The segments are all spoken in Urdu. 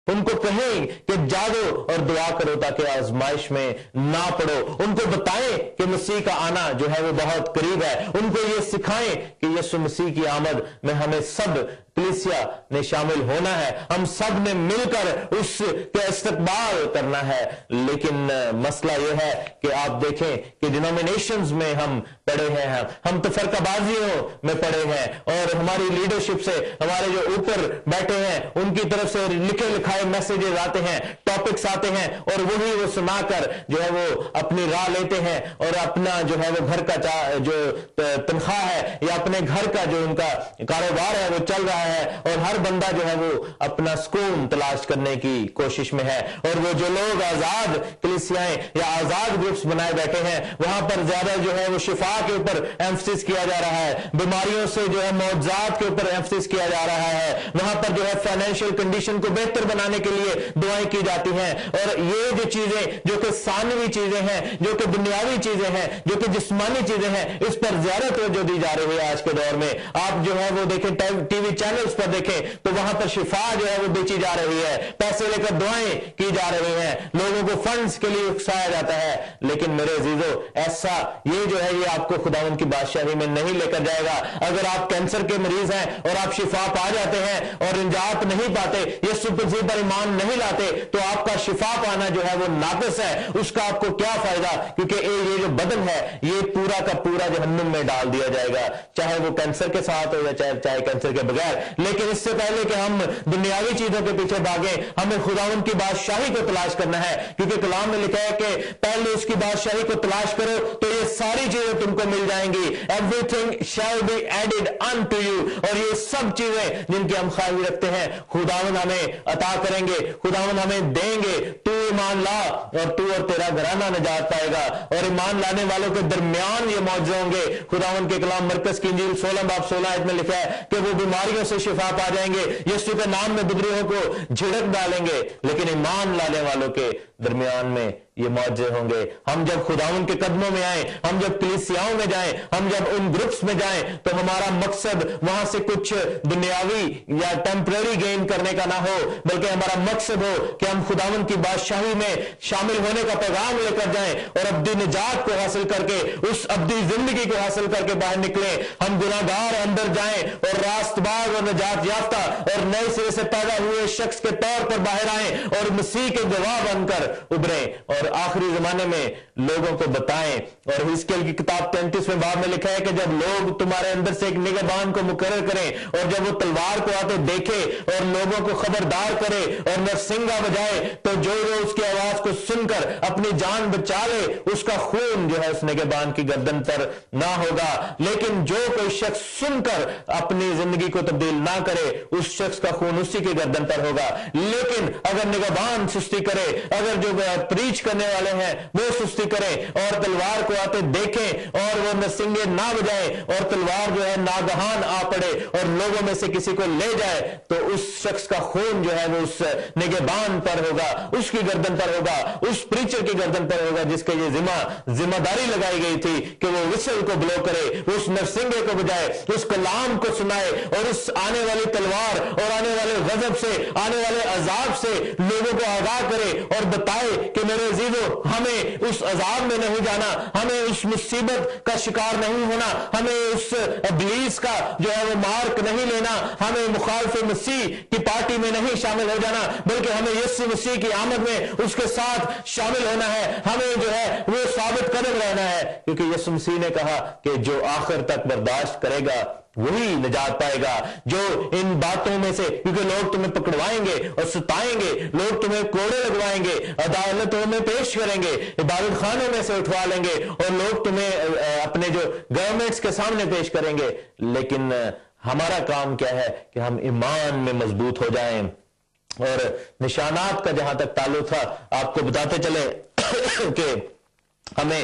ان کو کہیں کہ جاگو اور دعا کرو تاکہ آزمائش میں نہ پڑو. ان کو بتائیں کہ مسیح کا آنا جو ہے وہ بہت قریب ہے. ان کو یہ سکھائیں کہ یسوع مسیح کی آمد میں ہمیں سب کلیسیا نے شامل ہونا ہے, ہم سب نے مل کر اس کا استقبال کرنا ہے. لیکن مسئلہ یہ ہے کہ آپ دیکھیں کہ ڈینومینیشنز میں ہم پڑے ہیں, ہم تفرقہ بازیوں میں پڑے ہیں, اور ہماری لیڈرشپ سے ہمارے جو اوپر بیٹھے ہیں ان کی طرف سے لکھے لکھائے میسیجز آتے ہیں, ٹاپکس آتے ہیں, اور وہی وہ سنا کر جو ہے وہ اپنی راہ لیتے ہیں, اور اپنا جو ہے وہ گھر کا جو تنخواہ ہے یا اپنے گھر کا جو ان کا کاروبار ہے وہ چل رہا ہے, اور ہر بندہ جو ہے وہ اپنا سکون تلاش کرنے کی کوشش میں ہے. اور وہ جو لوگ آزاد کلیسیائیں یا آزاد گروپس بنائے بیٹھے ہیں وہاں پر زیادہ جو ہے وہ شفا کے اوپر ایمفسس کیا جا رہا ہے, بیماریوں سے جو ہے معجزات کے اوپر ایمفسس کیا جا رہا ہے, وہاں پر جو ہے فائنینشیل کنڈیشن کو بہتر بنانے کے لیے دعائیں کی جاتی ہیں. اور یہ جو چیزیں جو کہ ثانوی چیزیں ہیں, جو کہ دنیاوی چیزیں ہیں, جو کہ جسمانی چیزیں ہیں, اس پر زیادہ توجہ دی جا رہی ہے آج کے دور میں. آپ جو ہے وہ دیکھیں ٹی وی چینلز پر دیکھیں تو وہاں پر شفا جو ہے وہ بیچی جا رہی ہے, پیسے لے کر دعائیں کی جا رہی ہیں, لوگوں کو فنڈز کے لیے اکسایا جاتا ہے. لیکن میرے عزیزو ایسا یہ جو ہے یہ آپ کو خداوند کی بادشاہی میں نہیں لے کر جائے گا. اگر آپ کینسر کے مریض ہیں اور آپ شفا پا جاتے ہیں اور نجات نہیں پاتے, یسوع مسیح پر ایمان نہیں لاتے, تو آپ کا شفا پانا جو ہے وہ ناقص ہے. اس کا آپ کو کیا فائدہ, کیونکہ یہ جو بدن ہے یہ پورا کا پورا جہنم میں ڈال دیا جائے گا, چاہے وہ کینسر کے ساتھ ہو یا چاہے کینسر کے بغیر. لیکن اس سے پہلے کہ ہم دنیاوی چیزوں کے پیچھے بھاگیں, ہمیں خداوند کی بادشاہی کو تلاش کرنا ہے, کیونکہ کلام میں لکھا ہے کہ پہلے اس کی بادشاہی کو تلاش کرو تو یہ ساری چیزیں تم کو مل جائیں گی. Everything shall be added unto you. اور یہ سب چیزیں جن کی ہم خواہی رکھتے ہیں خداوند ہمیں عطا کریں گے, خداوند ہمیں دیں گے. تو ایمان لا اور تو اور تیرا گھرانہ نجات پائے گا. اور ایمان لانے والوں کے درمیان یہ معجزے ہوں گے. خداوند کے کلام مرکز کی انجیل 16 باب 16 میں لکھا ہے کہ وہ بیماریوں سے شفا پا جائیں گے, یسوع کے نام میں بدریوں کو جھڑک ڈالیں گے. لیکن ایمان لانے والوں کے درمیان میں یہ معجزے ہوں گے. ہم جب خداوند کے قدموں میں آئیں, ہم جب کلیسیاؤں میں جائیں, ہم جب ان گروپس میں جائیں, تو ہمارا مقصد وہاں سے کچھ دنیاوی یا ٹیمپرری گین کرنے کا نہ ہو, بلکہ ہمارا مقصد ہو کہ ہم خداوند کی بادشاہی میں شامل ہونے کا پیغام لے کر جائیں اور ابدی نجات کو حاصل کر کے, اس ابدی زندگی کو حاصل کر کے باہر نکلیں. ہم گناہگار اندر جائیں اور راست باز اور نجات یافتہ اور نئے سرے سے پیدا ہوئے شخص کے طور پر باہر آئیں اور مسیح کے گواہ بن کر ابھریں اور آخری زمانے میں لوگوں کو بتائیں. اور حزقیل کی کتاب 33ویں باب میں لکھا ہے کہ جب لوگ تمہارے اندر سے ایک نگہبان کو مقرر کریں اور جب وہ تلوار کو آتے دیکھے اور لوگوں کو خبردار کرے اور نرسنگا بجائے, تو جو اس کی آواز کو سن کر اپنی جان بچا لے اس کا خون جو ہے اس نگہبان کی گردن پر نہ ہوگا. لیکن جو کوئی شخص سن کر اپنی زندگی کو تبدیل نہ کرے اس شخص کا خون اسی کی گردن پر ہوگا. لیکن اگر نگہبان سستی کرے, اگر جو پریچ کرنے والے ہیں وہ سستی کریں اور تلوار کو آتے دیکھیں اور وہ نرسنگے نہ بجائیں اور تلوار جو ہے ناگہان آ پڑے اور لوگوں میں سے کسی کو لے جائے, تو اس شخص کا خون جو ہے وہ اس نگہبان پر ہوگا, اس کی گردن پر ہوگا, اس پریچر کی گردن پر ہوگا جس کے یہ ذمہ داری لگائی گئی تھی کہ وہ وسل کو بلو کرے, اس نرسنگے کو بجائے, اس کلام کو سنائے اور اس آنے والی تلوار اور آنے والے غضب سے, آنے والے عذاب سے لوگوں کو آگاہ کرے اور بتائے کہ میرے عزیزو ہمیں اس عذاب میں نہیں جانا, ہمیں اس مصیبت کا شکار نہیں ہونا, ہمیں اس ابلیس کا جو ہے وہ مارک نہیں لینا, ہمیں مخالف مسیح کی پارٹی میں نہیں شامل ہو جانا, بلکہ ہمیں یسوع مسیح کی آمد میں اس کے ساتھ شامل ہونا ہے. ہمیں جو ہے وہ ثابت قدم رہنا ہے, کیونکہ یسوع مسیح نے کہا کہ جو آخر تک برداشت کرے گا وہی نجات پائے گا. جو ان باتوں میں سے, کیونکہ لوگ تمہیں پکڑوائیں گے اور ستائیں گے, لوگ تمہیں کوڑے لگوائیں گے, عدالتوں میں پیش کریں گے, عبادت خانوں میں سے اٹھوا لیں گے اور لوگ تمہیں اپنے جو گورنمنٹس کے سامنے پیش کریں گے. لیکن ہمارا کام کیا ہے کہ ہم ایمان میں مضبوط ہو جائیں. اور نشانات کا جہاں تک تعلق تھا آپ کو بتاتے چلے کہ ہمیں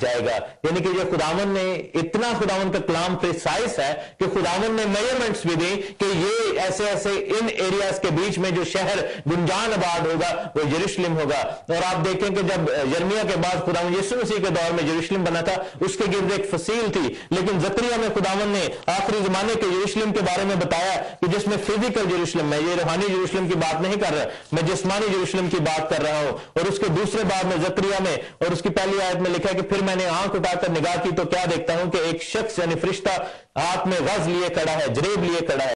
جائے گا. یعنی کہ یہ خداوند نے اتنا خداوند کا کلام پریسائز ہے کہ خداوند نے میجرمنٹس بھی دی کہ یہ ایسے ایسے ان ایریاز کے بیچ میں جو شہر گنجان آباد ہوگا وہ یروشلم ہوگا. اور آپ دیکھیں کہ جب یرمیا کے بعد خداوند یسوع مسیح کے دور میں یروشلم بنا تھا اس کے گرد ایک فصیل تھی, لیکن زکریا میں خداوند نے آخری زمانے کے یروشلم کے بارے میں بتایا کہ جس میں فزیکل یروشلم, میں یہ روحانی یروشلم کی بات نہیں کر رہا, میں جسمانی یروشلم کی بات کر رہا ہوں. اور اس کے دوسرے باب میں زکریا میں اور اس کی پہلی آیت میں لکھا ہے کہ پھر میں نے آنکھ اٹھا کر نگاہ کی تو کیا دیکھتا ہوں کہ ایک شخص یعنی فرشتہ ہاتھ میں غز لیے کھڑا ہے, جریب لیے کھڑا ہے.